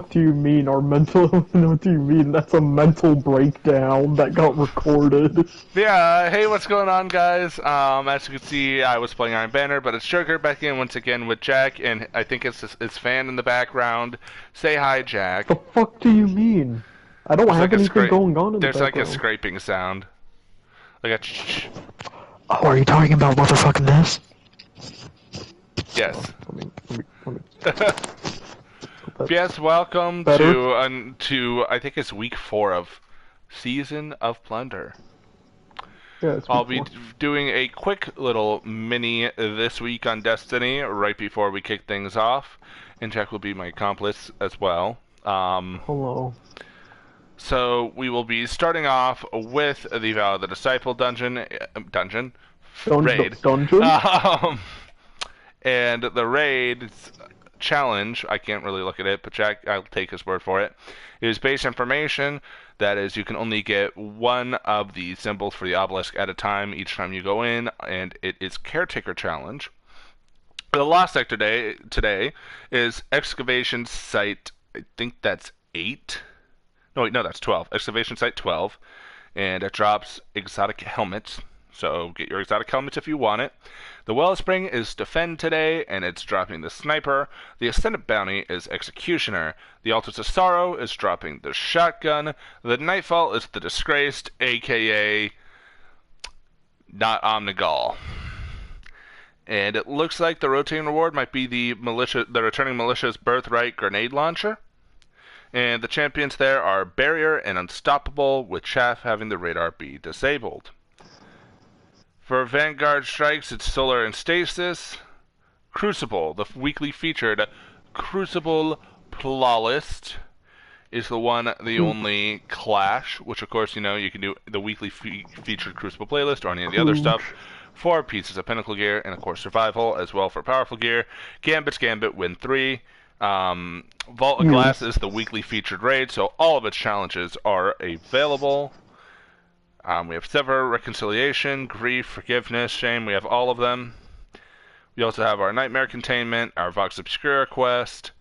fuck do you mean, our mental? What do you mean? That's a mental breakdown that got recorded. Yeah, hey, what's going on, guys? As you can see, I was playing Iron Banner, but it's Joker back in once again with Jack, and I think it's his fan in the background. Say hi, The Jack. fuck do you mean? I don't There's have like a anything scrape. going on in the There's like a background. scraping sound, like a ch. Oh, are you talking about motherfucking this? Yes. Let me Yes, welcome better. to I think it's week 4 of Season of Plunder. Yeah, it's I'll week be 4. doing a quick little mini this week on Destiny right before we kick things off, and Jack will be my accomplice as well. Hello. So we will be starting off with the Vow of the Disciple dungeon raid, Dungeon? um, and the raid challenge. I can't really look at it, but Jack, I'll take his word for it. Is base information. That is, you can only get one of the symbols for the obelisk at a time each time you go in, and it is Caretaker Challenge. The last sector today is Excavation Site, I think that's 8. No, wait, no, that's 12. Excavation Site 12. And it drops exotic helmets. So get your exotic helmets if you want it. The Wellspring is Defend today, and it's dropping the Sniper. The Ascendant Bounty is Executioner. The Altars of Sorrow is dropping the Shotgun. The Nightfall is the Disgraced, aka not Omnigall. And it looks like the rotating reward might be the returning militia's Birthright Grenade Launcher. And the champions there are Barrier and Unstoppable, with Chaff having the radar be disabled. For Vanguard Strikes, it's Solar and Stasis. Crucible, the weekly featured Crucible Plawlist, is the only Clash, which of course, you can do the weekly featured Crucible playlist or any of the other stuff. 4 pieces of Pinnacle gear, and of course Survival as well for powerful gear. Gambit's Gambit win 3. Vault of Glass is the weekly featured raid, so all of its challenges are available. We have Sever, Reconciliation, Grief, Forgiveness, Shame. We have all of them. We also have our Nightmare Containment, our Vox Obscura quest.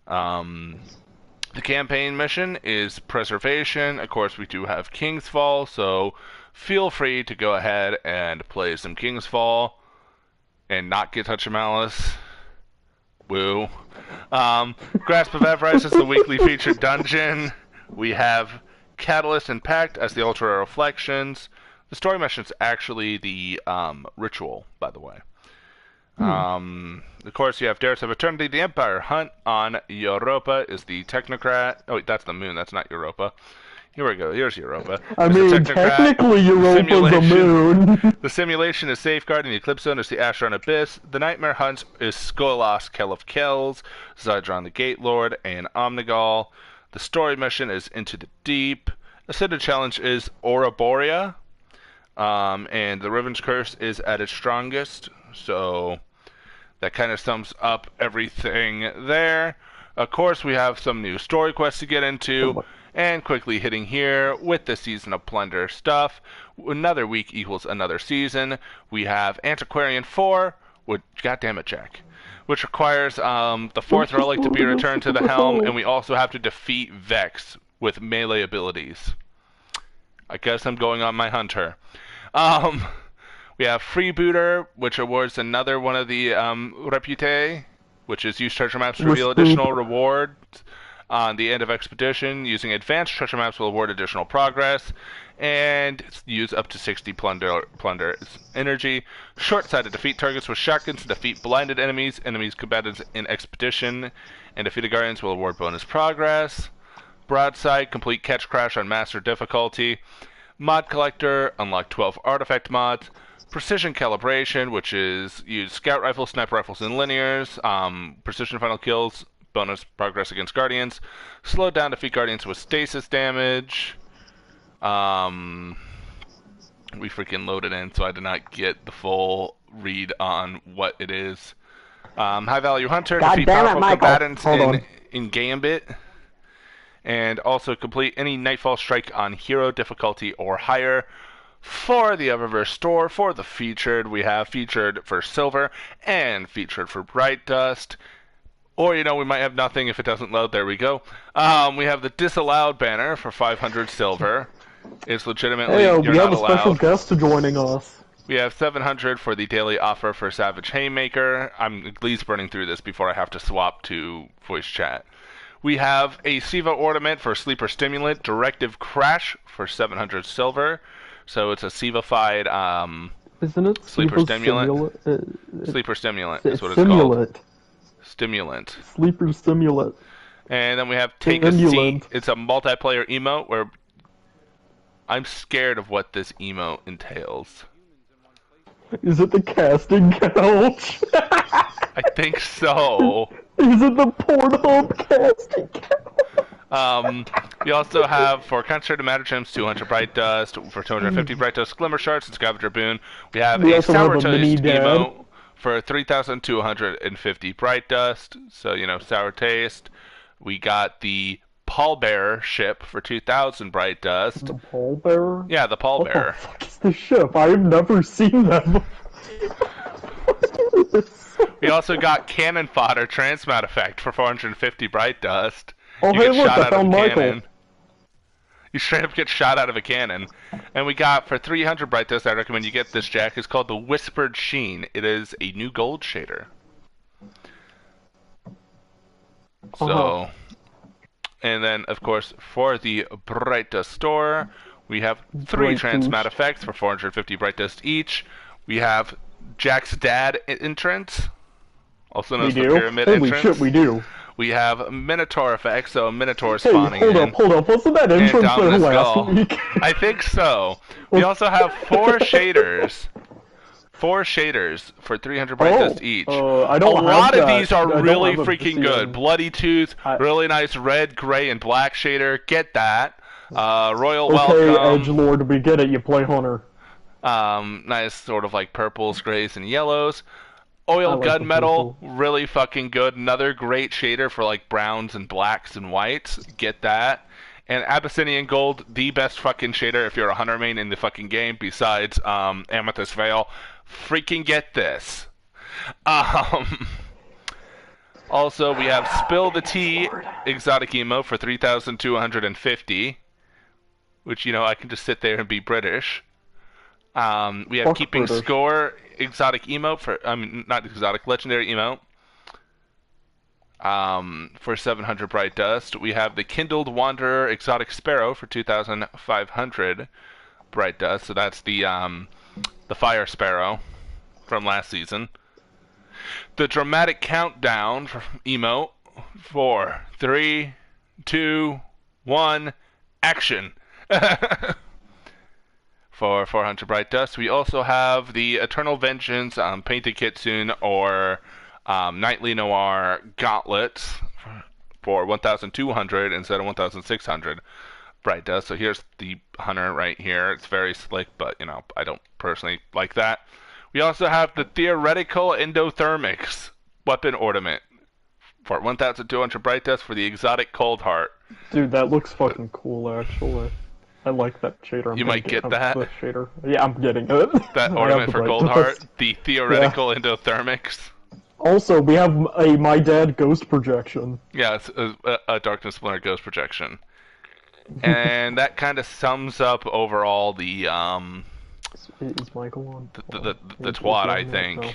The campaign mission is Preservation. Of course, we do have King's Fall, so feel free to go ahead and play some King's Fall and not get Touch of Malice. Woo. Grasp of Avarice is the weekly featured dungeon. We have Catalyst and Pact as the Ultra Reflections. The story mission is actually the ritual, by the way. Of course, you have Dares of Eternity. The Empire Hunt on Europa is the Technocrat. Oh, wait, that's the moon. That's not Europa. Here we go. Here's Europa. I mean, technically Europa's the moon. The Simulation is Safeguard, and the Eclipse Zone is the Asheron Abyss. The Nightmare Hunt is Skolas, Kell of Kells, Zydron the Gate Lord, and Omnigall. The story mission is Into the Deep. Ascended Challenge is Ouroborea. And the Riven's Curse is at its strongest. So that kind of sums up everything there. Of course, we have some new story quests to get into. And quickly hitting here with the Season of Plunder stuff. Another week equals another season. We have Antiquarian 4, which, goddammit, Jack, which requires the 4th relic to be returned to the helm, and we also have to defeat Vex with melee abilities. I guess I'm going on my hunter. We have Freebooter, which awards another one of the Repute, which is use treasure maps to reveal additional rewards on the end of expedition. Using advanced treasure maps will award additional progress, and use up to 60 plunder energy. Short-sighted, defeat targets with shotguns to defeat blinded enemies. Enemies combatants in expedition and defeated guardians will award bonus progress. Broadside, complete catch crash on master difficulty. Mod collector, unlock 12 artifact mods. Precision calibration, which is use scout rifles, sniper rifles, and linears. Precision final kills, bonus progress against guardians. Slow down, defeat guardians with stasis damage. We freaking loaded in, so I did not get the full read on what it is. High value hunter, defeat powerful combatants in Gambit. And also complete any Nightfall strike on hero difficulty or higher. For the Eververse store, for the featured, we have featured for silver and featured for bright dust. Or, we might have nothing if it doesn't load. There we go. We have the disallowed banner for 500 silver. It's legitimately, Hey, you're we have not a special allowed. guest joining us. We have 700 for the daily offer for Savage Haymaker. I'm at least burning through this before I have to swap to voice chat. We have a Siva Ornament for Sleeper Stimulant, Directive Crash for 700 silver. So it's a Siva-fied Isn't it Sleeper Sleeper Stimulant. Stimulant? Sleeper Stimulant is It's what it's called. Stimulant. Stimulant. Sleeper Stimulant. And then we have Take a Seat. It's a multiplayer emote where I'm scared of what this emote entails. Is it the casting couch? I think so. Is it the Pornhub casting couch? We also have for concentrated matter gems 200 bright dust, for 250 bright dust glimmer shards and scavenger boon. We have a sour taste emote for 3,250 bright dust. So sour taste. We got the pallbearer ship for 2,000 bright dust. The pallbearer? Yeah, the pallbearer. What the fuck is the ship? I've never seen that before. We also got cannon fodder transmat effect for 450 bright dust. Oh, You hey, get look, shot I out of found a Michael. cannon. You straight up get shot out of a cannon. And we got, for 300 bright dust, I recommend you get this, Jack. It's called the Whispered Sheen. It is a new gold shader. So, and then, of course, for the Bright Dust store, we have 3 transmat effects for 450 Bright Dust each. We have Jack's dad entrance, also known as the pyramid entrance. Holy shit, we do. We have Minotaur effects, so a Minotaur spawning in. Hold up. Wasn't that entrance there last week? I think so. We also have 4 shaders. 4 shaders for 300 bright dust each. I don't a lot have of that. these are I really don't have freaking good. Bloody Tooth, really nice red, gray, and black shader. Get that. Royal Welcome. Okay, edgelord, we get it. You play Hunter. Nice sort of like purples, grays, and yellows. Oil gunmetal, really fucking good. Another great shader for like browns and blacks and whites. Get that. And Abyssinian Gold, the best fucking shader if you're a hunter main in the fucking game, besides Amethyst Veil. Freaking get this. Also, we have Spill the Tea exotic emo for 3,250, which I can just sit there and be British. We have Keeping British. Score exotic emote for not exotic, legendary emote. For 700 bright dust. We have the Kindled Wanderer exotic sparrow for 2,500 bright dust. So that's the fire sparrow from last season. The dramatic countdown emote for 3, 2, 1, action. For 400 bright dust. We also have the Eternal Vengeance Painted Kitsune or Nightly Noir gauntlets for 1,200 instead of 1,600 bright dust. So here's the hunter right here. It's very slick, but I don't personally like that. We also have the Theoretical Endothermics weapon ornament for 1,200 bright dust for the exotic Cold Heart. Dude, that looks fucking cool, actually. I like that shader. You might get that. Shader. Yeah, I'm getting it. That ornament for Cold Heart, the Theoretical Endothermics. Also, we have a My Dad ghost projection. Yeah, it's a Darkness Splinter ghost projection. And that kind of sums up overall the Is Michael on? The TWOD, I think. No.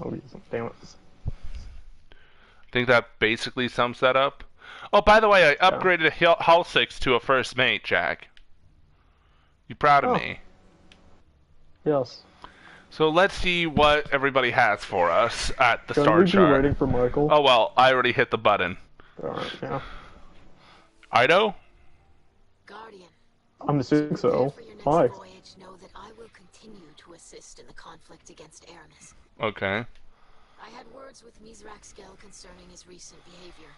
Oh, damn it. I think that basically sums that up. Oh, by the way, I upgraded Hull 6 to a first mate, Jack. You proud of me? Yes. So let's see what everybody has for us at the start Should we be chart. waiting for Michael? Oh well, I already hit the button. Alright, yeah. Ido? Guardian. I'm assuming so. Hi. Voyage, know that I will continue to assist in the conflict against Aramis. Okay. I had words with Mizraxkel concerning his recent behavior.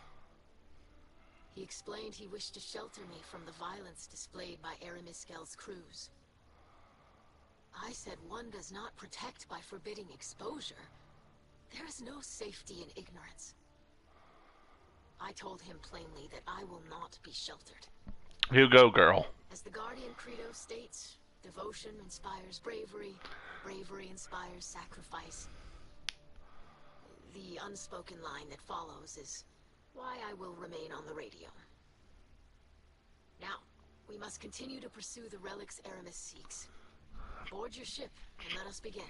He explained he wished to shelter me from the violence displayed by Aramiskel's crews. I said one does not protect by forbidding exposure. There is no safety in ignorance. I told him plainly that I will not be sheltered. You go, girl. As the Guardian Credo states, devotion inspires bravery, bravery inspires sacrifice. The unspoken line that follows is why I will remain on the radio. Now, we must continue to pursue the relics Aramis seeks. Board your ship and let us begin.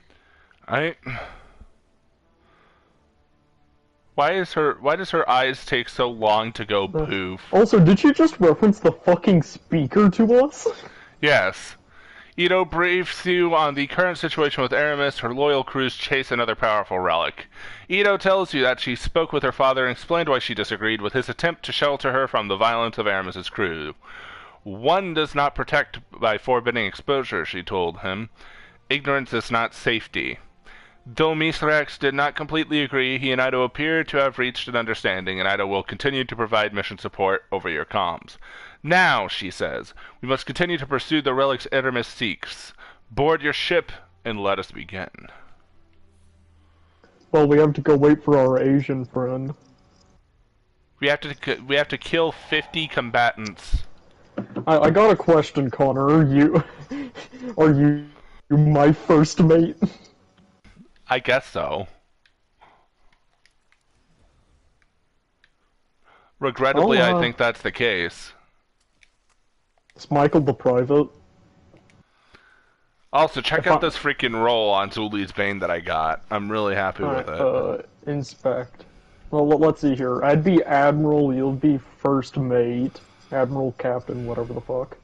Why does her eyes take so long to go poof? Also, did you just reference the fucking speaker to us? Yes. Ito briefs you on the current situation with Aramis. Her loyal crews chase another powerful relic. Ito tells you that she spoke with her father and explained why she disagreed with his attempt to shelter her from the violence of Aramis's crew. One does not protect by forbidding exposure, she told him. Ignorance is not safety. Though Misrax did not completely agree, he and Ito appear to have reached an understanding, and Ito will continue to provide mission support over your comms. Now, she says, we must continue to pursue the relics Aramis seeks. Board your ship and let us begin. Well, we have to go wait for our Asian friend. We have to kill 50 combatants. I got a question, Connor. Are you my first mate? I guess so. Regrettably, I think that's the case. Is Michael the private? Also, check out this freaking roll on Zuli's Bane that I got. I'm really happy with it. Inspect. Well, let's see here. I'd be Admiral, you'll be First Mate. Admiral, Captain, whatever the fuck.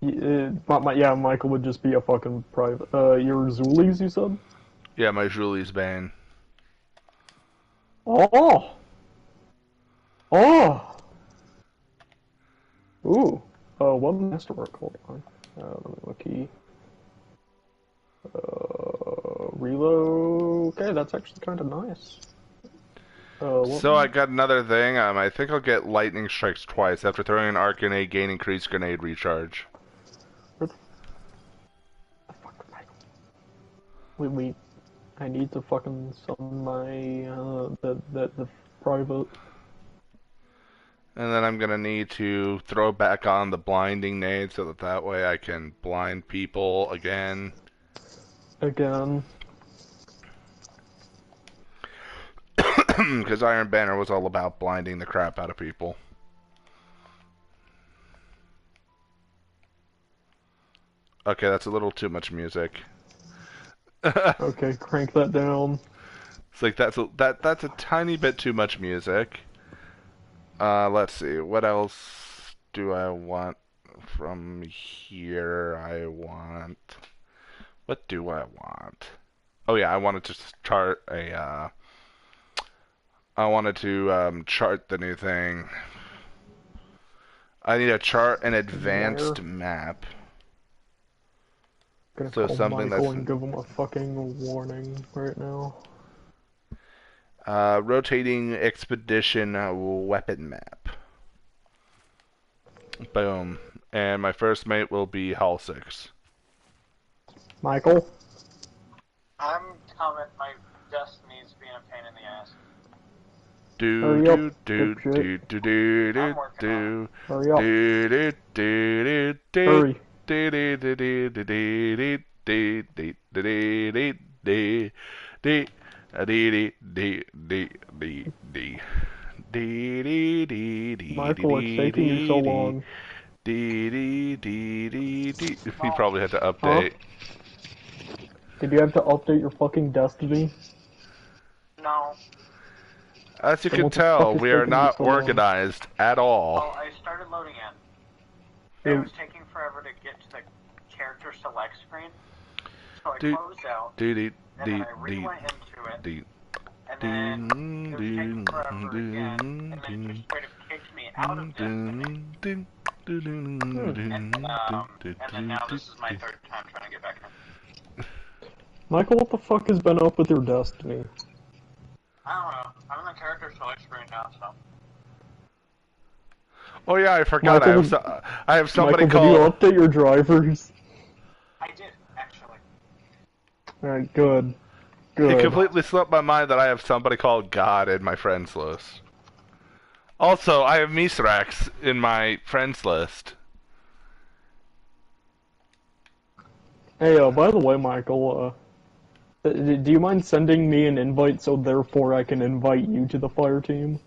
Yeah, Michael would just be a fucking private. Your Zuli's, you said? Yeah, my Zuli's Bane. Oh! Oh! Ooh. What masterwork? Hold on. Let me look key. Reload. Okay, that's actually kind of nice. So I got another thing. I think I'll get lightning strikes twice after throwing an arc grenade, gain increased grenade recharge. Where the fuck, Michael? Wait. I need to fucking summon my the private. And then I'm gonna need to throw back on the blinding nade so that way I can blind people again. Because Iron Banner was all about blinding the crap out of people. Okay, that's a little too much music. Okay, crank that down. It's like that's a tiny bit too much music. Let's see. What else do I want from here? What do I want? Oh yeah, I wanted to chart a. I wanted to chart the new thing. I need to chart an advanced map. Gonna So call something Michael that's and give him a fucking warning right now. Rotating expedition weapon map. Boom. And my first mate will be Hull 6. Michael? I'm coming. My destiny's being a pain in the ass. Hurry up, Michael, it's taking you so long. He probably had to update. Huh? Did you have to update your fucking Destiny? No. As you can tell, we are not organized at all. Well, I started loading in. It was taking forever to get to the character select screen. So I closed out, and then I re-went into it, and then it was taking forever again, and then just straight up kicked me out of Destiny. And then now this is my third time trying to get back in. Michael, what the fuck has been up with your Destiny? I don't know. I'm in the character select screen now, so. Oh yeah, I forgot. Michael, I have somebody Michael, called. did you update your drivers? I did, actually. Alright, good. Good. It completely slipped my mind that I have somebody called God in my friends list. Also, I have Misrax in my friends list. Hey, by the way, Michael, Do you mind sending me an invite so therefore I can invite you to the fire team?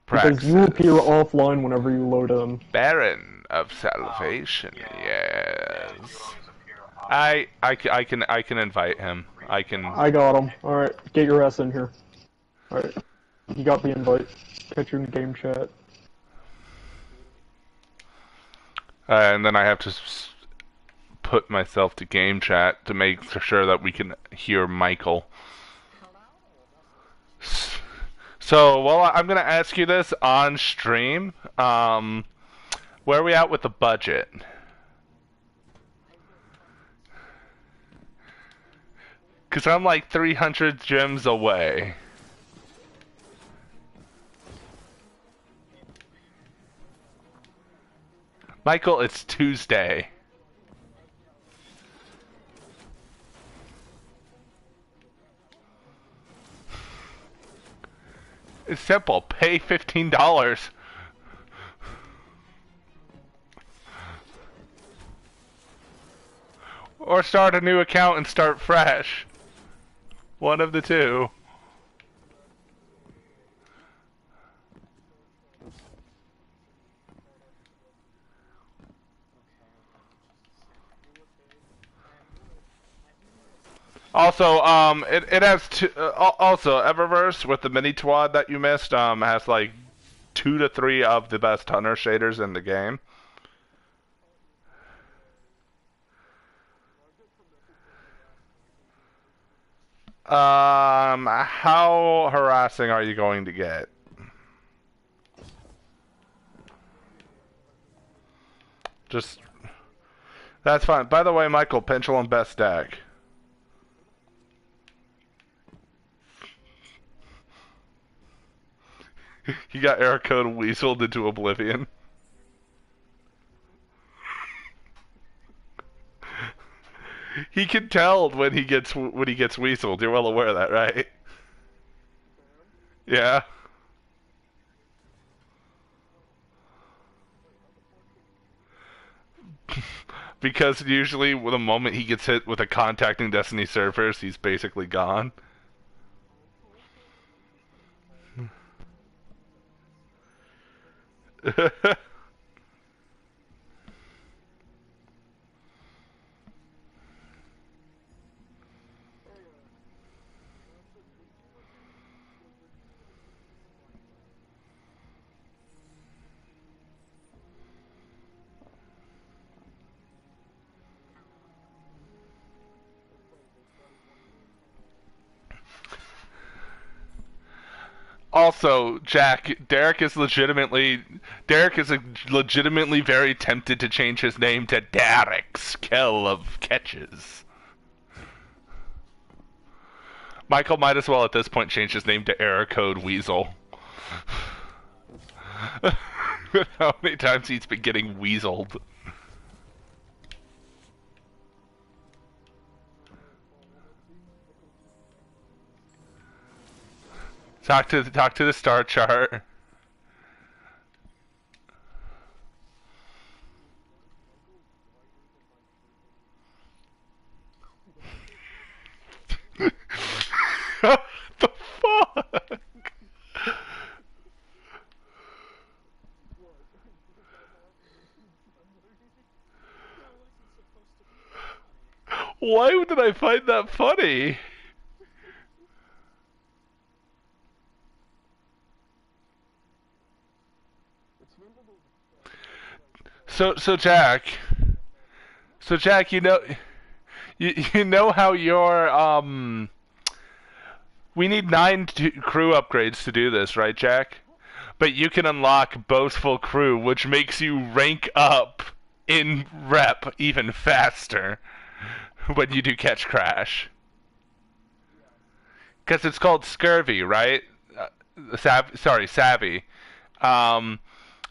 Praxis. Because you appear offline whenever you load in. Baron of Salvation, yes. I can invite him. I got him. Alright, get your ass in here. Alright, you got the invite. Catch you in game chat. And then I have to put myself to game chat to make sure that we can hear Michael. So, well, I'm gonna ask you this on stream. Where are we at with the budget? Because I'm like 300 gems away. Michael, it's Tuesday. It's simple. Pay $15. Or start a new account and start fresh. One of the two. Also, it has also Eververse with the mini TWOD that you missed, has like 2 to 3 of the best hunter shaders in the game. How harassing are you going to get? Just, that's fine. By the way, Michael, Pendulum best deck. He got error code weaseled into oblivion. He can tell when he gets weaseled. You're well aware of that, right? Yeah. Because usually, the moment he gets hit with a contacting Destiny surface, he's basically gone. Also, Jack, Derek is legitimately very tempted to change his name to Derek Skill of Catches. Michael might as well at this point change his name to Error Code Weasel. How many times he's been getting weaseled. Talk to the star chart. What the fuck? Why did I find that funny? So Jack, you know, you know how your we need 9 crew upgrades to do this, right, Jack? But you can unlock boastful crew, which makes you rank up in rep even faster when you do catch crash. Because it's called scurvy, right? Savvy. Um,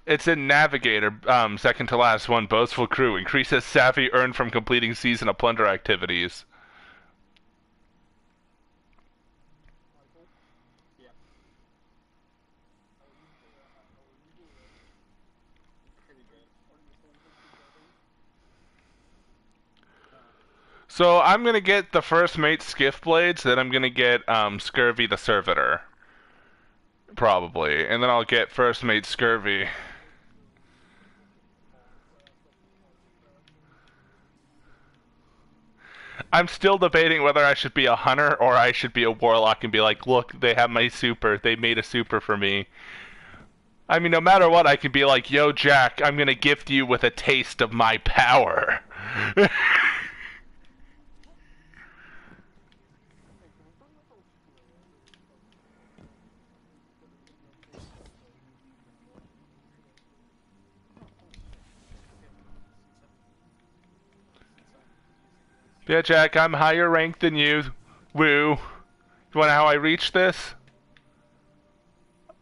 It's in Navigator, second to last one, Boastful Crew. Increases savvy earned from completing season of Plunder activities. So I'm gonna get the first mate skiff blades, then I'm gonna get Scurvy the servitor. Probably. And then I'll get first mate Scurvy. I'm still debating whether I should be a hunter or I should be a warlock and be like, look, they have my super. They made a super for me. I mean, no matter what, I can be like, yo, Jack, I'm gonna gift you with a taste of my power. Yeah, Jack, I'm higher ranked than you. Woo. You wanna know how I reached this?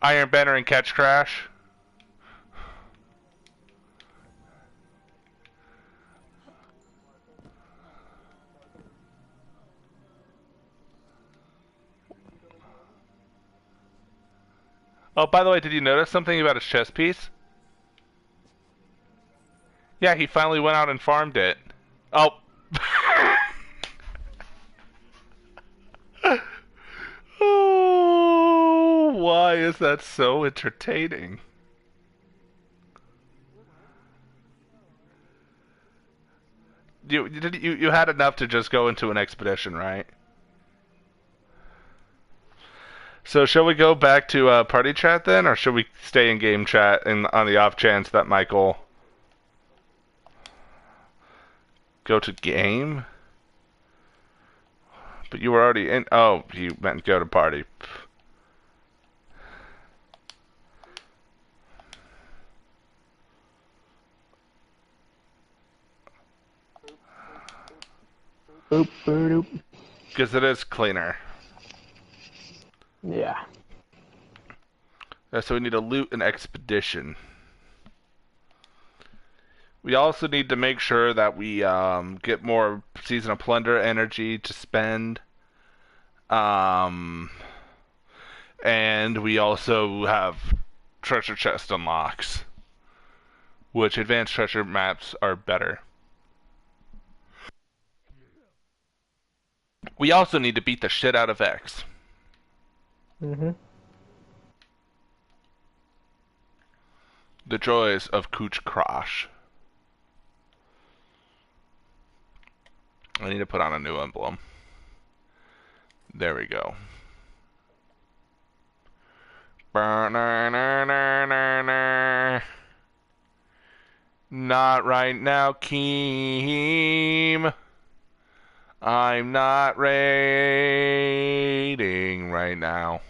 Iron Banner and Catch Crash. Oh, by the way, did you notice something about his chess piece? Yeah, he finally went out and farmed it. Oh. Oh, why is that so entertaining? You had enough to just go into an expedition, right? So shall we go back to party chat then, or should we stay in game chat and on the off chance that Michael go to game? But you were already in. Oh, you meant go to party. Because it is cleaner. Yeah. So we need to loot an expedition. We also need to make sure that we get more Season of Plunder energy to spend. And we also have treasure chest unlocks, which advanced treasure maps are better. We also need to beat the shit out of X. The joys of Cooch Crash. I need to put on a new emblem. There we go. Not right now, Keem. I'm not raiding right now.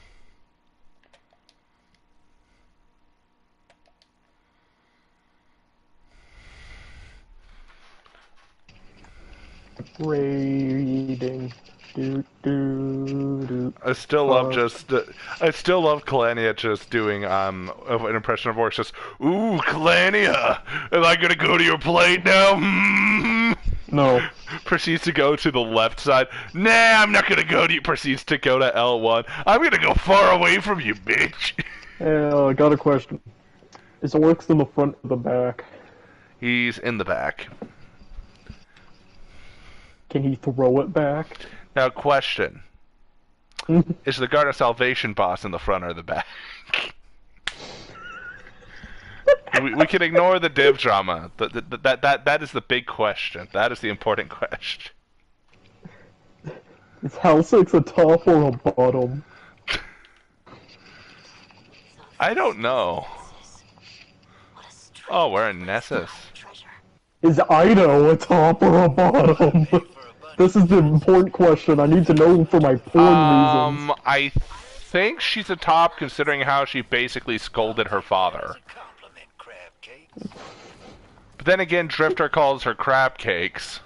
Raiding. I still love Kalania just doing an impression of Orcs, just, ooh, Kalania, am I gonna go to your plate now? No. Proceeds to go to the left side. Nah, I'm not gonna go to you. Proceeds to go to L1. I'm gonna go far away from you, bitch. I got a question. Is Orcs in the front or the back? He's in the back. Can he throw it back? Now, question. Is the Guard of Salvation boss in the front or the back? we can ignore the div drama. That is the big question. That is the important question. Is Helsix a top or a bottom? I don't know. Oh, we're in Nessus. Is Ido a top or a bottom? This is the important question. I need to know for my porn reasons. I think she's a top, considering how she basically scolded her father. But then again, Drifter calls her crab cakes.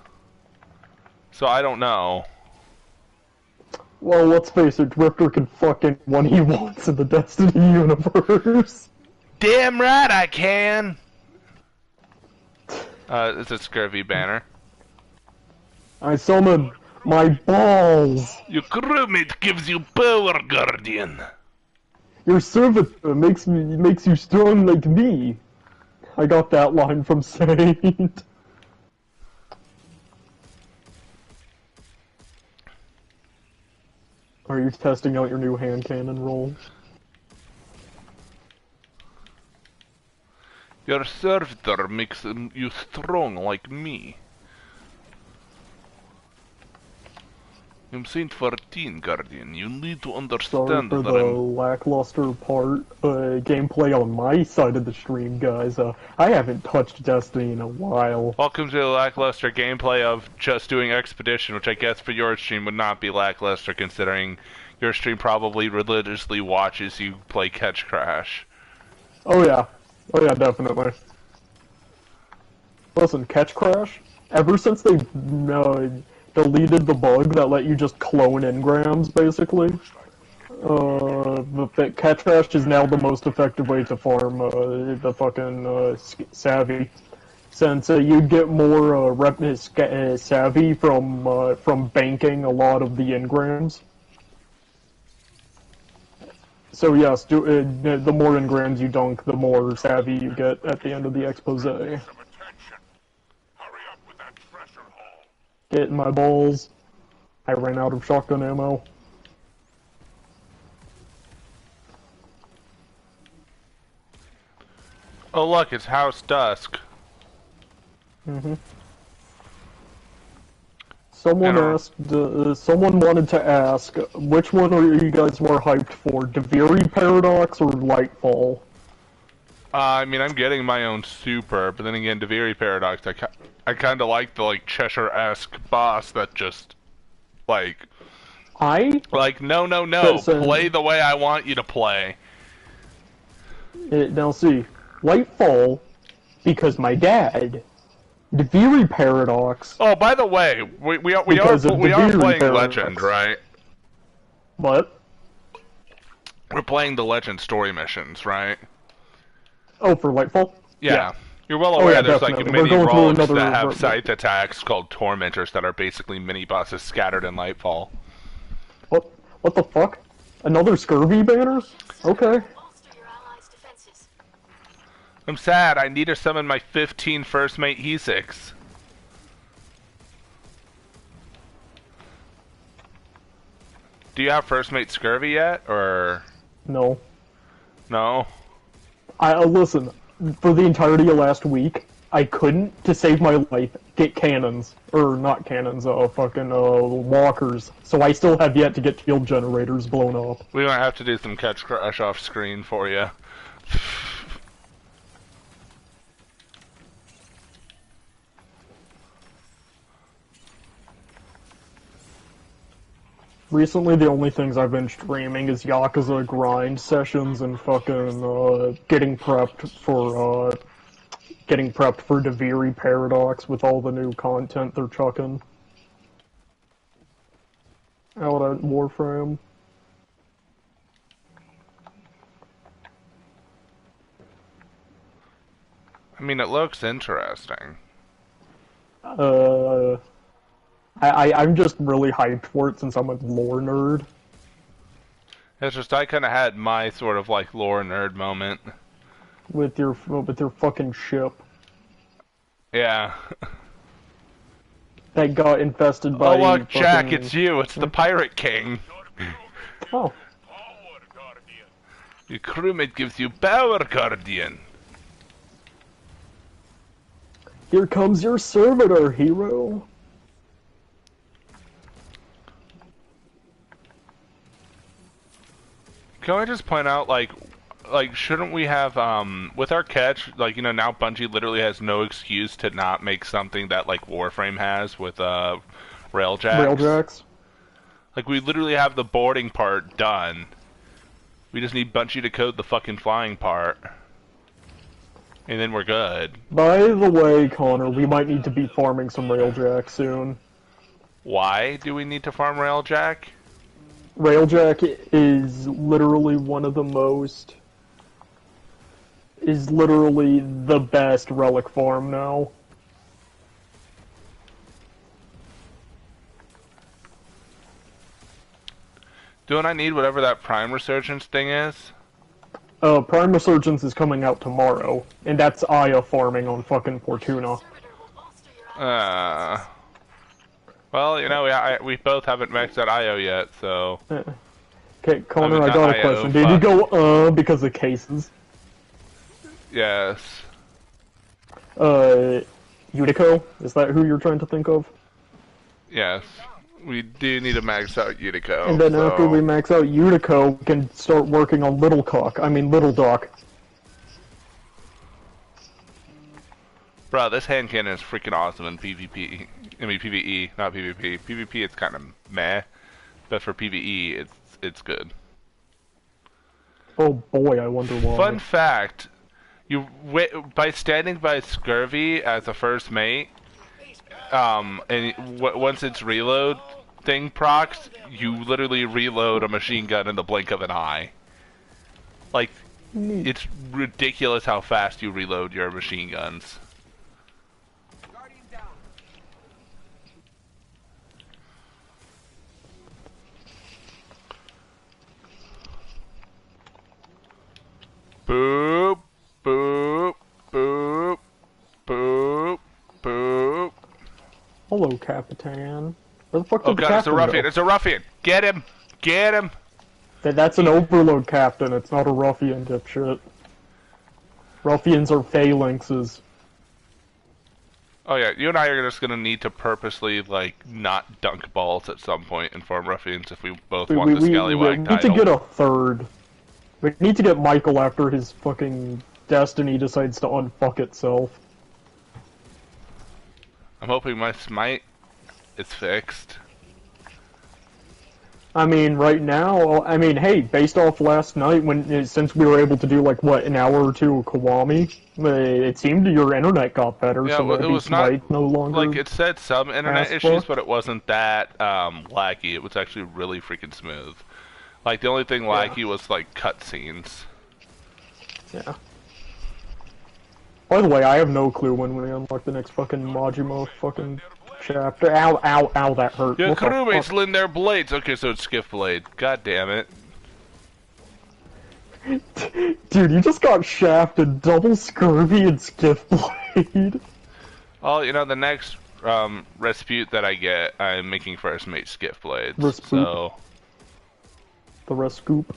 So I don't know. Well, let's face it, Drifter can fuck anyone he wants in the Destiny universe. Damn right I can! It's a scurvy banner. I summon my balls. Your crewmate gives you power, Guardian. Your servitor makes you strong like me. I got that line from Saint. Are you testing out your new hand cannon roll? Your servitor makes you strong like me. I'm Saint 14, Guardian. You need to Sorry understand for that the I'm... lackluster gameplay on my side of the stream, guys. I haven't touched Destiny in a while. Welcome to the lackluster gameplay of just doing Expedition, which I guess for your stream would not be lackluster, considering your stream probably religiously watches you play Catch Crash. Oh yeah, definitely. Listen, Catch Crash, ever since they deleted the bug that let you just clone engrams, basically, the Catch Crash is now the most effective way to farm the fucking Savvy. Since you get more Savvy from banking a lot of the engrams. So yes, the more engrams you dunk, the more Savvy you get at the end of the expose. Get my balls. I ran out of shotgun ammo. Oh look, it's House Dusk. Someone wanted to ask, which one are you guys more hyped for, Deviri Paradox or Lightfall? I mean, I'm getting my own super, but then again, Deviri Paradox, I kind of like the, Cheshire-esque boss that just, no, play the way I want you to play. Now see, Lightfall, because my dad, Deviri Paradox... Oh, by the way, we are playing Legend, right? What? We're playing the Legend story missions, right? Oh, for Lightfall? Yeah. You're well aware there's definitely. mini rogues that have scythe attacks called Tormentors that are basically mini bosses scattered in Lightfall. What the fuck? Another scurvy banner? Okay. I'm sad, I need to summon my 15 first mate E6. Do you have first mate scurvy yet, or...? No. No? Listen, for the entirety of last week, I couldn't, to save my life, get cannons. Or not cannons, walkers. So I still have yet to get field generators blown up. We might have to do some Catch Crash off screen for you. Recently, the only things I've been streaming is Yakuza grind sessions and fucking, getting prepped for Deviri Paradox with all the new content they're chucking out at Warframe. I mean, it looks interesting. I'm just really hyped for it since I'm a lore nerd. It's just I kind of had my sort of lore nerd moment. With your fucking ship. Yeah. That got infested by. Oh look, Jack, it's you. It's the Pirate King. Oh. Your crewmate gives you power, Guardian. Here comes your servitor, hero. Can I just point out, shouldn't we have, with our catch, now Bungie literally has no excuse to not make something that, Warframe has with, Railjacks? Railjacks? We literally have the boarding part done. We just need Bungie to code the fucking flying part. And then we're good. By the way, Connor, we might need to be farming some Railjack soon. Why do we need to farm Railjack? Railjack is literally the best relic farm now. Don't I need whatever that Prime Resurgence thing is? Prime Resurgence is coming out tomorrow, and that's Aya farming on fucking Fortuna. Well, we both haven't maxed out IO yet, so... Okay, Connor, I mean, I got not a question. IO, Did you go, because of cases? Yes. Utico? Is that who you're trying to think of? Yes. We do need to max out Utico. And then so... after we max out Utico, we can start working on Little Doc. Bro, this hand cannon is freaking awesome in PvP. I mean PvE, not PvP. PvP it's kind of meh, but for PvE it's good. Oh boy, I wonder why. Fun fact: by standing by Scurvy as a first mate, and once its reload thing procs, you literally reload a machine gun in the blink of an eye. Like, it's ridiculous how fast you reload your machine guns. Boop, boop, boop, boop, boop. Hello, Capitan. Where the fuck did Oh the god, it's a captain ruffian, go? it's a ruffian! Get him! Get him! That's an overload captain, it's not a ruffian, dipshit. Ruffians are phalanxes. Oh yeah, you and I are just gonna need to purposely, like, not dunk balls at some point and form ruffians if we both want the scallywag we need title. to get a third. We need to get Michael after his fucking destiny decides to unfuck itself. I'm hoping my smite is fixed. I mean, right now, hey, based off last night, since we were able to do, like, what, an hour or two of Kiwami, it seemed your internet got better, Yeah, so well, maybe it was not, Smite no longer... like, it said some internet issues, but it wasn't that, laggy. It was actually really freaking smooth. Like, the only thing laggy was, like, cutscenes. Yeah. By the way, I have no clue when we unlock the next fucking Majima fucking chapter. Ow, ow, ow, that hurt. Your What the crewmates fuck? lend their blades. Okay, so it's Skiff Blade. God damn it. Dude, you just got shafted. Double Scurvy and Skiff Blade. Oh, you know, the next Respute that I get, I'm making first mate Skiff Blades. Respute. So... The rest scoop.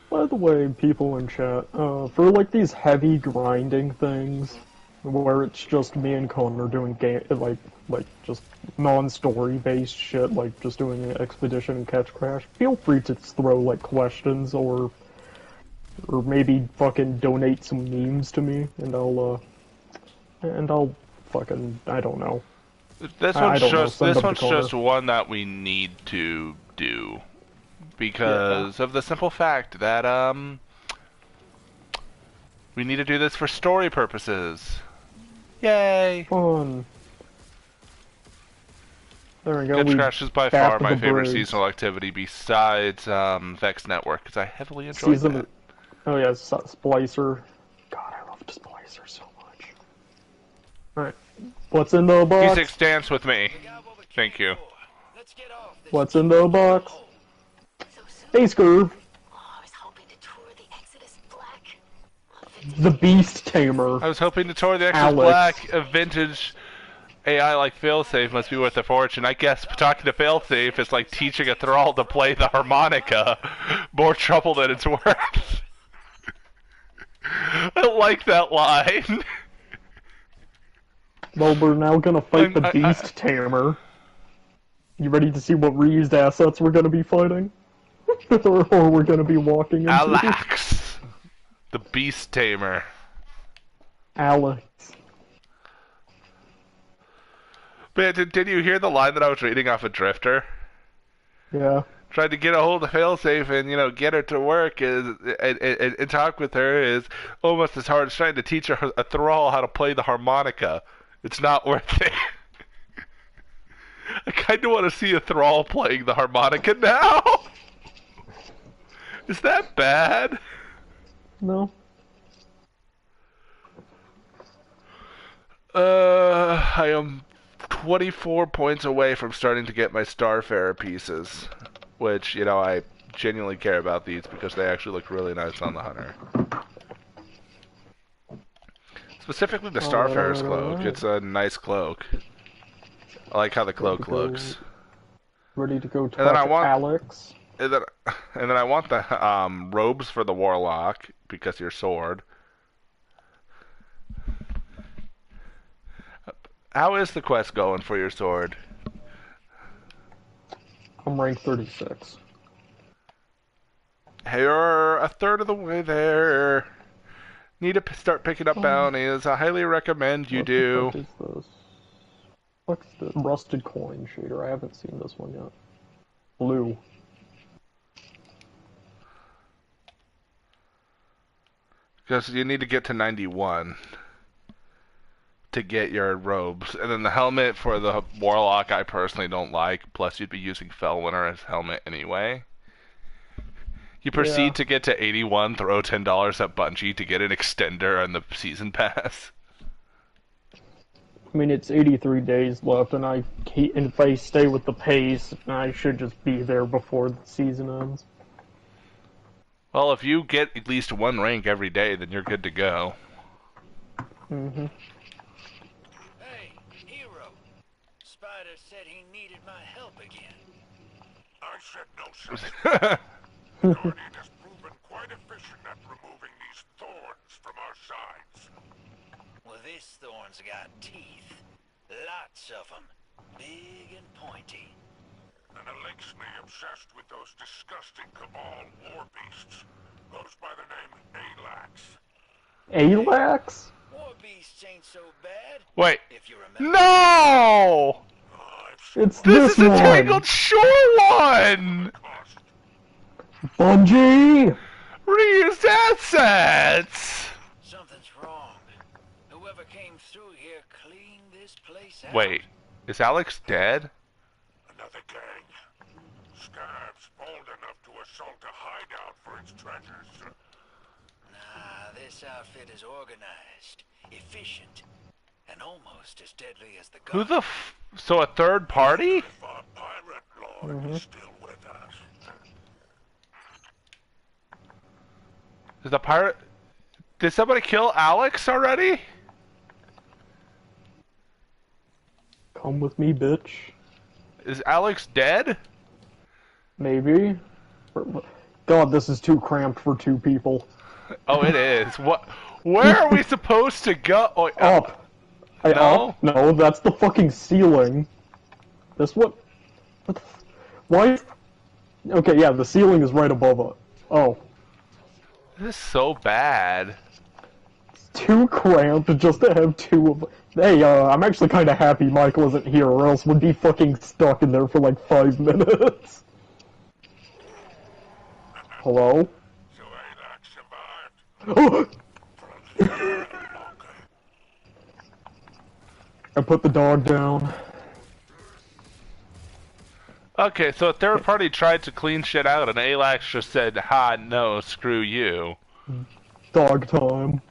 By the way, people in chat, for like these heavy grinding things, where it's just me and Connor doing like just non-story based shit, like just doing an expedition and catch crash, feel free to throw like questions or maybe fucking donate some memes to me, and I'll fucking, I don't know. This one's just one that we need to do. Because of the simple fact that, we need to do this for story purposes. Yay! Fun. There we go. Catch Crash is by far my favorite bridge. seasonal activity besides, Vex Network, because I heavily enjoy that. Oh yeah, Splicer. God, I love Splicer so much. Alright. What's in the box? P6, dance with me. Thank you. What's in the box? Hey, Scurv. I was hoping to tour the Exodus Black. The Beast Tamer. I was hoping to tour the Exodus Alex. Black. A vintage AI like Failsafe must be worth a fortune. I guess talking to Failsafe is like teaching a thrall to play the harmonica. More trouble than it's worth. I like that line. Well, we're now gonna fight the Beast Tamer. You ready to see what reused assets we're gonna be fighting? or we're gonna be walking into? Alex! The Beast Tamer. Alex. Man, did you hear the line that I was reading off of Drifter? Yeah. Tried to get a hold of Failsafe and, get her to work and talk with her is almost as hard as trying to teach her a thrall how to play the harmonica. It's not worth it. I kind of want to see a thrall playing the harmonica now. Is that bad? No. I am 24 points away from starting to get my Starfarer pieces, which, you know, I genuinely care about these because they actually look really nice on the Hunter. Specifically the Starfarer's cloak. It's a nice cloak. I like how the cloak looks. Ready to go talk to Alex. And then I want the robes for the Warlock, because your sword. How is the quest going for your sword? I'm rank 36. You're a third of the way there. Need to start picking up bounties. I highly recommend you do. What is this? What's the rusted coin shader? I haven't seen this one yet. Blue. Because you need to get to 91 to get your robes. And then the helmet for the Warlock I personally don't like. Plus you'd be using Fellwinter as helmet anyway. You proceed to get to 81, throw $10 at Bungie to get an extender and the season pass. I mean, it's 83 days left, and if I stay with the pace, I should just be there before the season ends. Well, if you get at least one rank every day, then you're good to go. Mm-hmm. Hey, hero. Spider said he needed my help again. I said no, sir. Guardian has proven quite efficient at removing these thorns from our sides. Well, this thorn's got teeth. Lots of them. Big and pointy. And a Lakesney obsessed with those disgusting Cabal war beasts goes by the name Alax. Alax? War beasts ain't so bad. Wait. If you remember. No! It's this is one. a Tangled Shore one! Bungie! Reused assets! Something's wrong. Whoever came through here cleaned this place out. Wait, is Alex dead? Another gang. Scabs bold enough to assault a hideout for its treasures. Nah, this outfit is organized, efficient, and almost as deadly as the gun. Who the so a third party? If our pirate lord is still with us. Is the pirate... Did somebody kill Alex already? Come with me, bitch. Is Alex dead? Maybe. God, this is too cramped for two people. Oh, it is. What? Where are we supposed to go? Oh, up. No? Up? No, that's the fucking ceiling. This what? What the why? Okay, yeah, the ceiling is right above it. Oh. This is so bad. It's too cramped just to have two of... Hey, I'm actually kind of happy Michael isn't here, or else we'd be fucking stuck in there for like 5 minutes. Hello? So Alax survived. I put the dog down. Okay, so a third party tried to clean shit out, and Alax just said, "Ha, no, screw you." Dog time.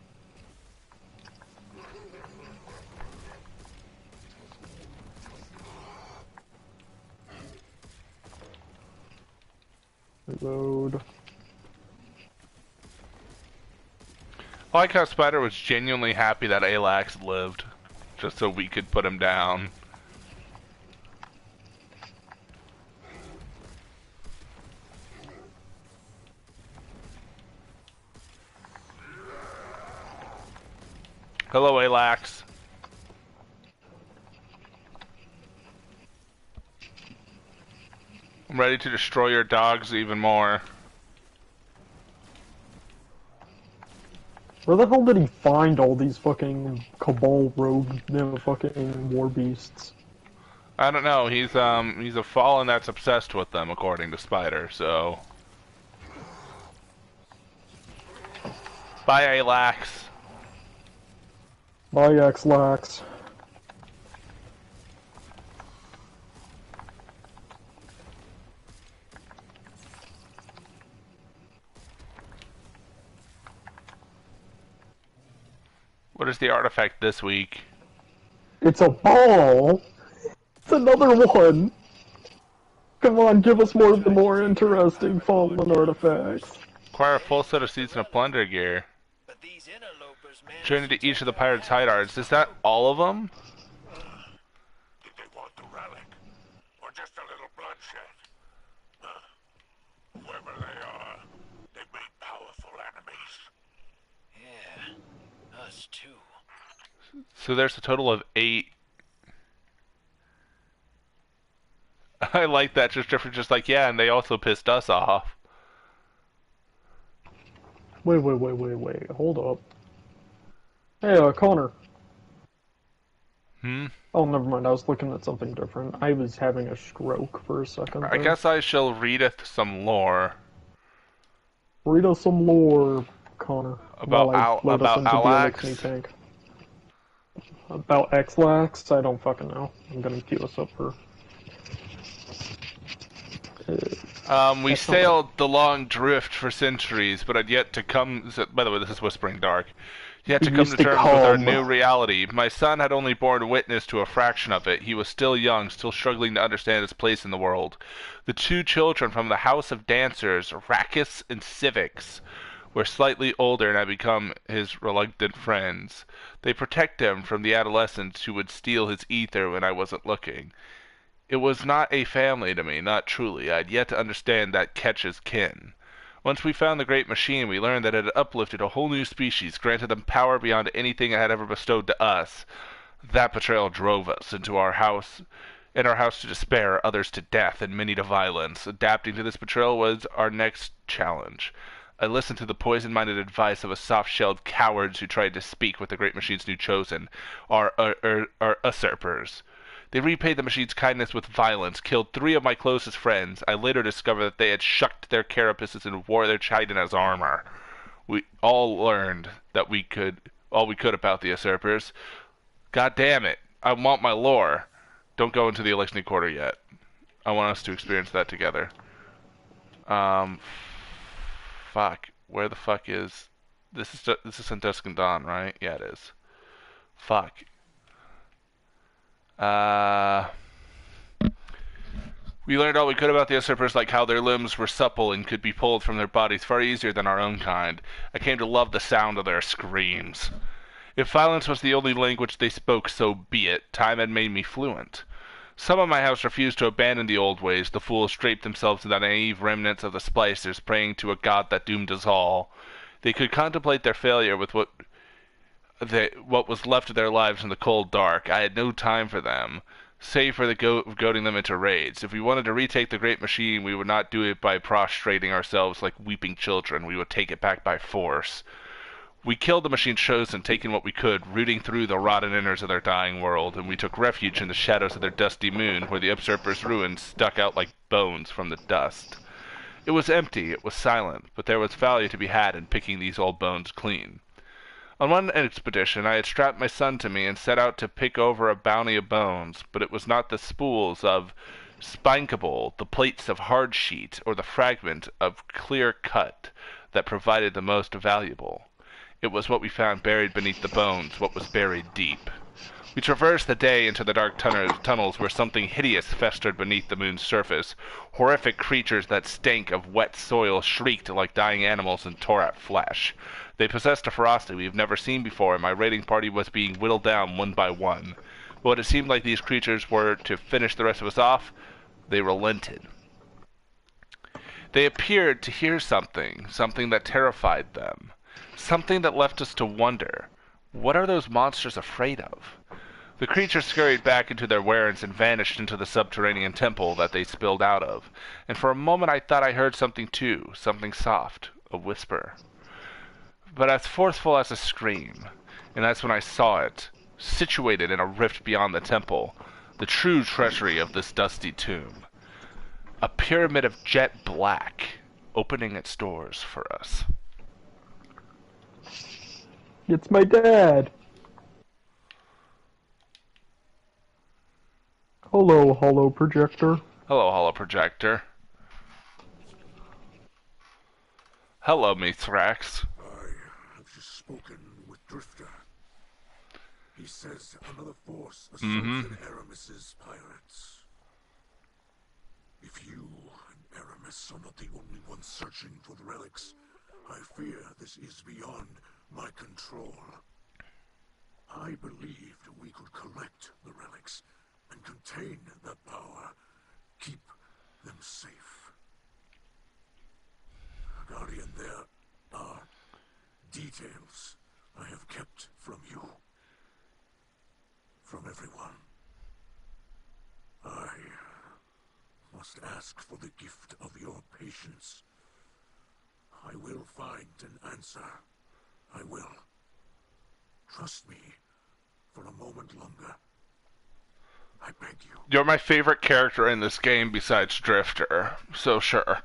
Reload. I like how Spider was genuinely happy that Alax lived, just so we could put him down. Hello, Alax. I'm ready to destroy your dogs even more. Where the hell did he find all these fucking Cabal rogue, fucking war beasts? I don't know. He's a fallen that's obsessed with them, according to Spider. So, bye, Alax. Bye, X-Lax. What is the artifact this week? It's a ball! It's another one! Come on, give us more of the more interesting fallen artifacts. Acquire a full set of season of Plunder gear. But these interlopers managed Journey to each take of the their pirates' hideouts. Is that all of them? Did they want the relic? Or just a little bloodshed? Whoever they are, they made powerful enemies. Yeah, us too. So there's a total of 8. I like that, just like, yeah, and they also pissed us off. Wait, hold up. Hey, Connor. Oh, never mind, I was looking at something different. I was having a stroke for a second there. I guess I shall readeth some lore. Read us some lore, Connor, About while I load us into the Alax? Elixir tank. About Xlax? I don't fucking know. I'm gonna queue us up for... We sailed the long drift for centuries, but had yet to come... By the way, this is Whispering Dark. Yet to come to terms with our new reality. My son had only borne witness to a fraction of it. He was still young, still struggling to understand his place in the world. The 2 children from the House of Dancers, Rackus and Civix, were slightly older and had become his reluctant friends. They protect him from the adolescents who would steal his ether when I wasn't looking. It was not a family to me, not truly. I had yet to understand that Ketch's kin. Once we found the great machine, we learned that it had uplifted a whole new species, granted them power beyond anything it had ever bestowed to us. That betrayal drove us into our house to despair, others to death, and many to violence. Adapting to this betrayal was our next challenge. I listened to the poison-minded advice of a soft-shelled cowards who tried to speak with the great machine's new chosen, our usurpers. They repaid the machine's kindness with violence, killed 3 of my closest friends. I later discovered that they had shucked their carapaces and wore their chidon as armor. We all learned that all we could about the usurpers. God damn it, I want my lore. Don't go into the Elixir Quarter yet. I want us to experience that together. Fuck. Where the fuck is... This is in Dusk and Dawn, right? Yeah, it is. Fuck. We learned all we could about the usurpers, like how their limbs were supple and could be pulled from their bodies far easier than our own kind. I came to love the sound of their screams. If violence was the only language they spoke, so be it. Time had made me fluent. Some of my house refused to abandon the old ways. The fools draped themselves in the naive remnants of the splicers, praying to a god that doomed us all. They could contemplate their failure with what was left of their lives in the cold dark. I had no time for them, save for the goading them into raids. If we wanted to retake the great machine, we would not do it by prostrating ourselves like weeping children. We would take it back by force. We killed the machine's chosen, taking what we could, rooting through the rotten innards of their dying world, and we took refuge in the shadows of their dusty moon, where the usurpers' ruins stuck out like bones from the dust. It was empty, it was silent, but there was value to be had in picking these old bones clean. On one expedition, I had strapped my son to me and set out to pick over a bounty of bones, but it was not the spools of spinkable, the plates of hard sheet, or the fragment of clear cut that provided the most valuable. It was what we found buried beneath the bones, what was buried deep. We traversed the day into the dark tunnels where something hideous festered beneath the moon's surface. Horrific creatures that stank of wet soil shrieked like dying animals and tore at flesh. They possessed a ferocity we've never seen before, and my raiding party was being whittled down one by one. But when it seemed like these creatures were to finish the rest of us off, they relented. They appeared to hear something that terrified them. Something that left us to wonder, what are those monsters afraid of? The creatures scurried back into their warrens and vanished into the subterranean temple that they spilled out of. And for a moment I thought I heard something too, something soft, a whisper. But as forceful as a scream, and that's when I saw it, situated in a rift beyond the temple, the true treasury of this dusty tomb. A pyramid of jet black, opening its doors for us. It's my dad! Hello, holo projector. Hello, holo projector. Hello, Mithrax. I have just spoken with Drifter. He says another force assaulted Aramis's pirates. If you and Aramis are not the only ones searching for the relics, I fear this is beyond my control. I believed we could collect the relics and contain that power, keep them safe. Guardian, there are details I have kept from you. From everyone. I must ask for the gift of your patience. I will find an answer. I will. Trust me for a moment longer. I beg you. You're my favorite character in this game besides Drifter, so sure.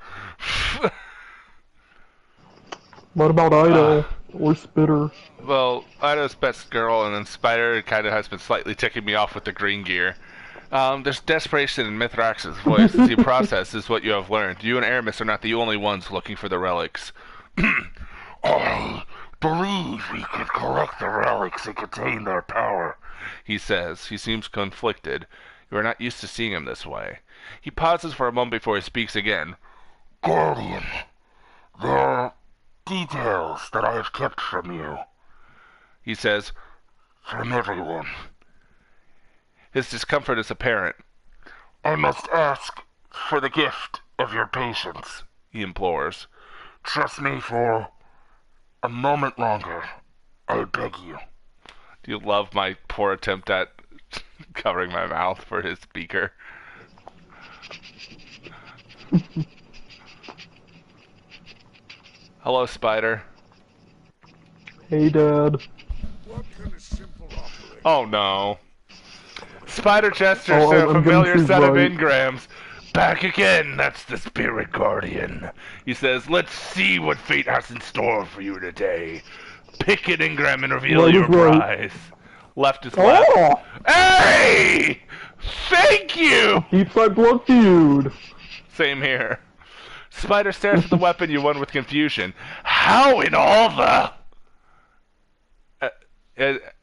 What about Ida or Spitter? Well, Ida's best girl, and then Spider kind of has been slightly ticking me off with the green gear. There's desperation in Mithrax's voice as he processes what you have learned. You and Aramis are not the only ones looking for the relics. I believe we can collect the relics and contain their power, he says. He seems conflicted. You are not used to seeing him this way. He pauses for a moment before he speaks again. Guardian, there are details that I have kept from you. He says, from everyone. His discomfort is apparent. I must ask for the gift of your patience, he implores. Trust me for a moment longer. I beg you. Do you love my poor attempt at covering my mouth for his speaker? Hello, Spider. Hey, Dad. Oh, no. Spider gestures to a familiar set of engrams. Back again, that's the Spirit Guardian. He says, let's see what fate has in store for you today. Pick an engram and reveal your prize. Left is left. Oh! Hey! Thank you! Deep Side Blood Feud. Same here. Spider stares at the weapon you won with confusion. How in all the...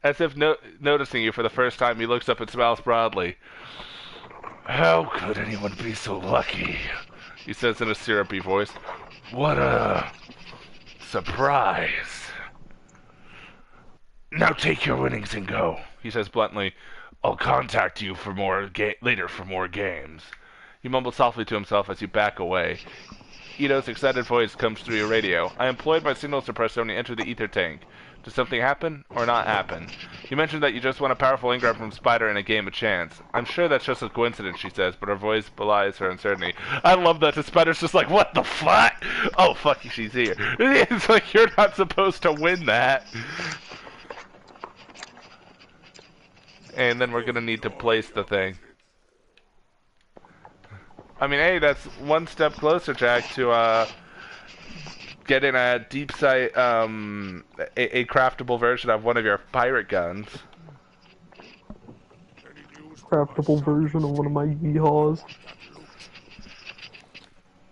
As if noticing you for the first time, he looks up and smiles broadly. How could anyone be so lucky? He says in a syrupy voice. What a surprise. Now take your winnings and go, he says bluntly. I'll contact you for later for more games. He mumbles softly to himself as you back away. Ito's excited voice comes through your radio. I employed my signal suppressor when you enter the ether tank. Does something happen or not happen? You mentioned that you just won a powerful engram from Spider in a game of chance. I'm sure that's just a coincidence, she says, but her voice belies her uncertainty. I love that the Spider's just like, what the fuck? Oh, fuck, she's here. It's like, you're not supposed to win that. And then we're gonna need to place the thing. I mean, hey, that's one step closer, Jack, to, getting a deep sight, a craftable version of one of your pirate guns. Craftable version of one of my yeehaws.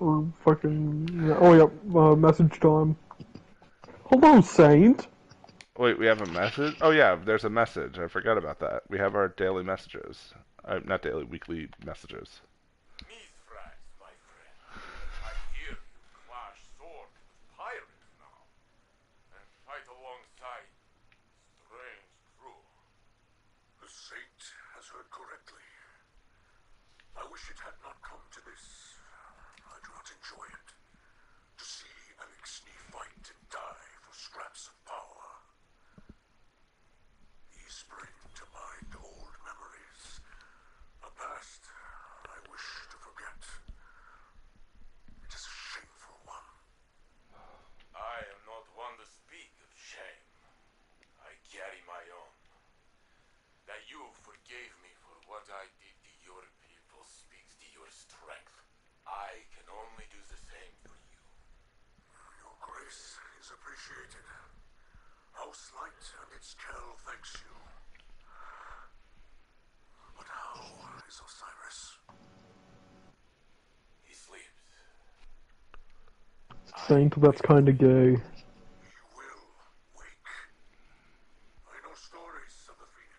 Or fucking... Oh yeah, message time. Hello, Saint! Wait, we have a message? Oh yeah, there's a message. I forgot about that. We have our daily messages. Not daily, weekly messages. Saint, that's kinda gay. I know stories of the Phoenix.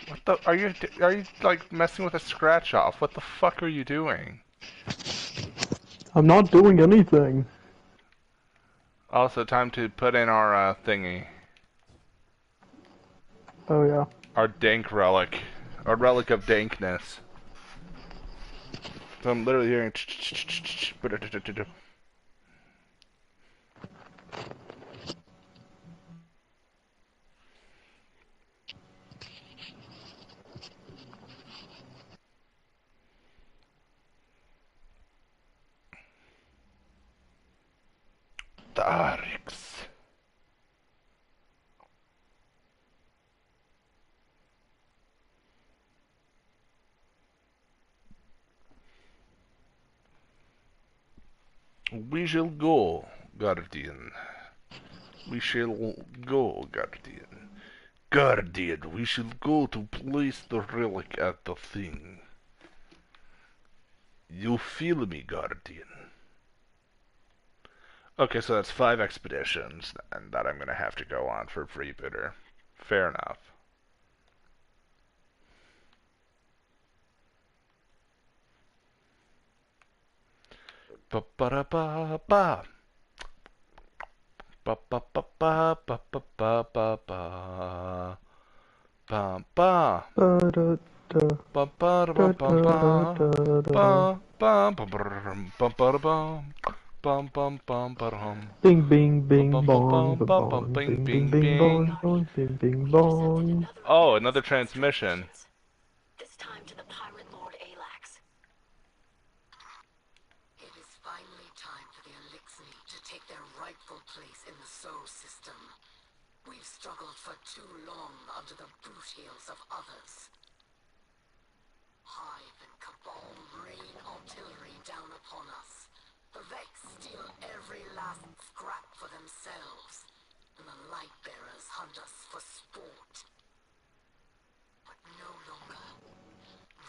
What the? Are you like messing with a scratch off? What the fuck are you doing? I'm not doing anything. Also, time to put in our thingy. Oh yeah. Our dank relic. Our relic of dankness. So I'm literally hearing. Darix. We shall go, Guardian. We shall go, Guardian. Guardian, we shall go to place the relic at the thing. You feel me, Guardian? Okay, so that's 5 expeditions, and that I'm gonna have to go on for freebooter. Fair enough. Ba ba da ba ba. Ba ba ba ba ba ba ba ba ba. Ba ba. Ba ba da ba ba ba. Ba ba ba ba ba ba. Bum bum bum ba-dum. Bing bing bing Bum bum bong bum bum bong bum bing bing bing bing bing bong bing. bong bing bing bong. Oh, another transmission. This time to the pirate lord Alax. It is finally time for the Elixir to take their rightful place in the Sol system. We've struggled for too long under the brute heels of others. Hive and Cabal rain artillery down upon us. The Vex steal every last scrap for themselves, and the Lightbearers hunt us for sport. But no longer.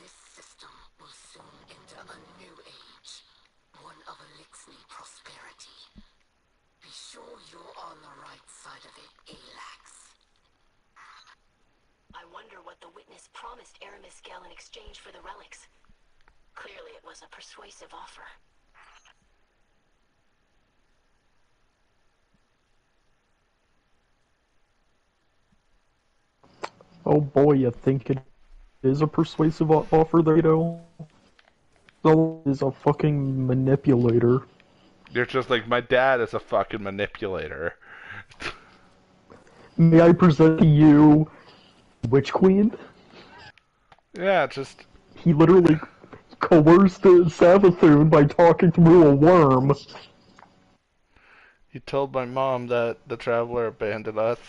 This system will soon enter a new age, one of Elixir prosperity. Be sure you're on the right side of it, Alax. I wonder what the witness promised Aramis Gale in exchange for the relics. Clearly it was a persuasive offer. Oh boy, you think it is a persuasive offer, though? So is a fucking manipulator. You're just like, my dad is a fucking manipulator. May I present to you Witch Queen? Yeah, just... He literally coerced Savathun by talking through a worm. He told my mom that the Traveler abandoned us.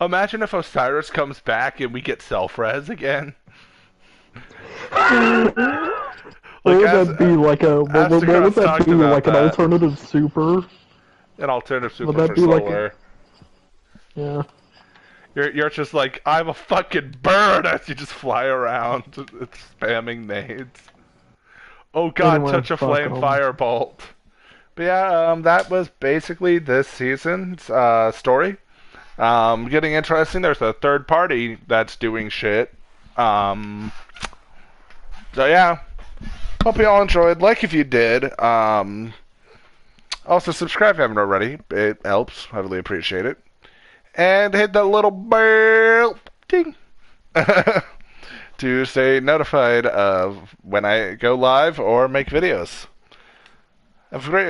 Imagine if Osiris comes back and we get self-res again. What would that be, like a... What would that be, like an alternative super? An alternative super for solar. Yeah. You're just like, I'm a fucking bird as you just fly around spamming nades. Oh god, Anyway, touch a flame firebolt. But yeah, that was basically this season's story. Getting interesting. There's a third party that's doing shit. So yeah. Hope you all enjoyed. Like if you did. Also subscribe if you haven't already. It helps. Heavily appreciate it. And hit that little bell ding to stay notified of when I go live or make videos. Have a great